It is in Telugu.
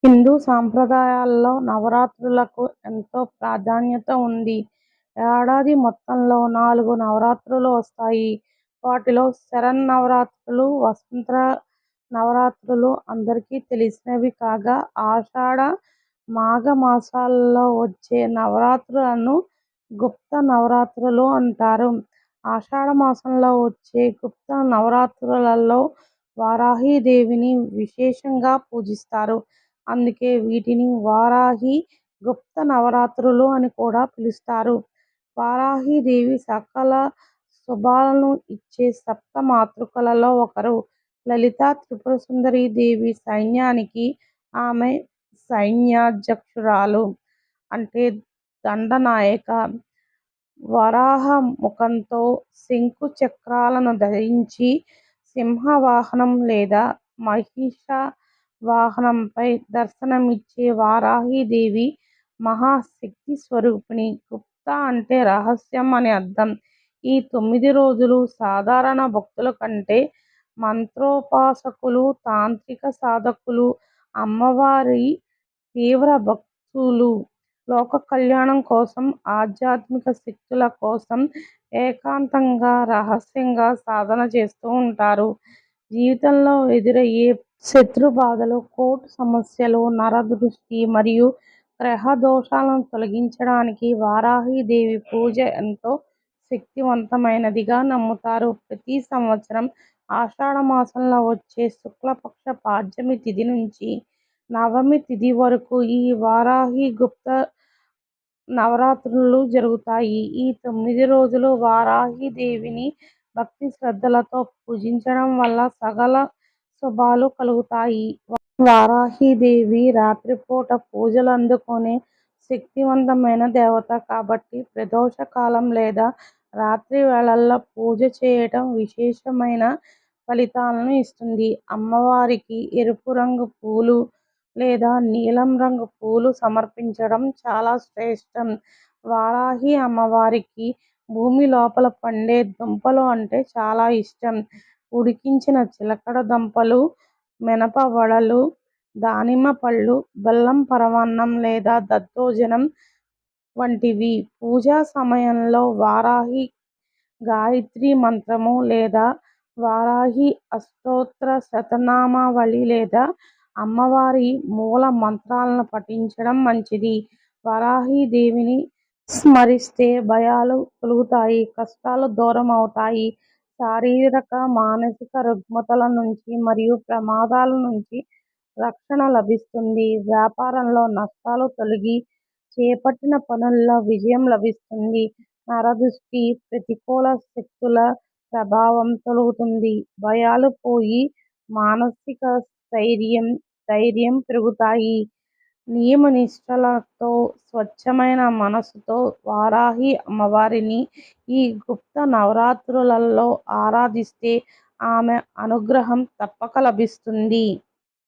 హిందూ సాంప్రదాయాల్లో నవరాత్రులకు ఎంతో ప్రాధాన్యత ఉంది. ఏడాది మొత్తంలో 4 నవరాత్రులు వస్తాయి. వాటిలో శరన్నవరాత్రులు, వసంత నవరాత్రులు అందరికీ తెలిసినవి కాగా, ఆషాఢ, మాఘ మాసాల్లో వచ్చే నవరాత్రులను గుప్త నవరాత్రులు అంటారు. ఆషాఢ మాసంలో వచ్చే గుప్త నవరాత్రులలో వారాహీదేవిని విశేషంగా పూజిస్తారు. అందుకే వీటిని వారాహి గుప్త నవరాత్రులు అని కూడా పిలుస్తారు. వారాహీదేవి సకల శుభాలను ఇచ్చే సప్త మాతృకలలో ఒకరు. లలితా త్రిపురసుందరి దేవి సైన్యానికి ఆమె సైన్యాధ్యక్షురాలు, అంటే దండనాయక. వరాహ ముఖంతో శంఖు చక్రాలను ధరించి సింహవాహనం లేదా మహిష వాహనంపై దర్శనమిచ్చే వారాహీదేవి మహాశక్తి స్వరూపిణి. గుప్త అంటే రహస్యం అని అర్థం. ఈ 9 రోజులు సాధారణ భక్తుల కంటే మంత్రోపాసకులు, తాంత్రిక సాధకులు, అమ్మవారి తీవ్ర భక్తులు లోక కళ్యాణం కోసం, ఆధ్యాత్మిక శక్తుల కోసం ఏకాంతంగా, రహస్యంగా సాధన చేస్తూ ఉంటారు. జీవితంలో ఎదురయ్యే శత్రుబాధలు, కోర్టు సమస్యలు, నరదృష్టి మరియు గ్రహ దోషాలను తొలగించడానికి వారాహీదేవి పూజ ఎంతో శక్తివంతమైనదిగా నమ్ముతారు. ప్రతి సంవత్సరం ఆషాఢ మాసంలో వచ్చే శుక్లపక్ష పాడ్యమి తిథి నుంచి నవమి తిథి వరకు ఈ వారాహి గుప్త నవరాత్రులు జరుగుతాయి. ఈ 9 రోజులు వారాహీదేవిని భక్తి శ్రద్ధలతో పూజించడం వల్ల సకల శుభాలు కలుగుతాయి. వారాహీదేవి రాత్రిపూట పూజలు అందుకునే శక్తివంతమైన దేవత కాబట్టి ప్రదోష కాలం లేదా రాత్రి వేళల్లో పూజ చేయటం విశేషమైన ఫలితాలను ఇస్తుంది. అమ్మవారికి ఎరుపు రంగు పూలు లేదా నీలం రంగు పూలు సమర్పించడం చాలా శ్రేష్టం. వారాహి అమ్మవారికి భూమి లోపల పండే దుంపలు అంటే చాలా ఇష్టం. ఉడికించిన చిలకడ దుంపలు, మినప వడలు, దానిమ్మ పళ్ళు, బెల్లం పరమాన్నం లేదా దద్దోజనం వంటివి. పూజా సమయంలో వారాహి గాయత్రీ మంత్రము లేదా వారాహి అష్టోత్తర శతనామావళి లేదా అమ్మవారి మూల మంత్రాలను పఠించడం మంచిది. వారాహీదేవిని స్మరిస్తే భయాలు తొలగుతాయి, కష్టాలు దూరం అవుతాయి, శారీరక, మానసిక రుగ్మతల నుంచి మరియు ప్రమాదాల నుంచి రక్షణ లభిస్తుంది. వ్యాపారంలో నష్టాలు తొలగి చేపట్టిన పనుల్లో విజయం లభిస్తుంది. నరదృష్టి, ప్రతికూల శక్తుల ప్రభావం తొలగుతుంది. భయాలు పోయి మానసిక ధైర్యం పెరుగుతాయి. నియమ నిష్టలతో, స్వచ్ఛమైన మనసుతో వారాహి అమ్మవారిని ఈ గుప్త నవరాత్రులలో ఆరాధిస్తే ఆమె అనుగ్రహం తప్పక లభిస్తుంది.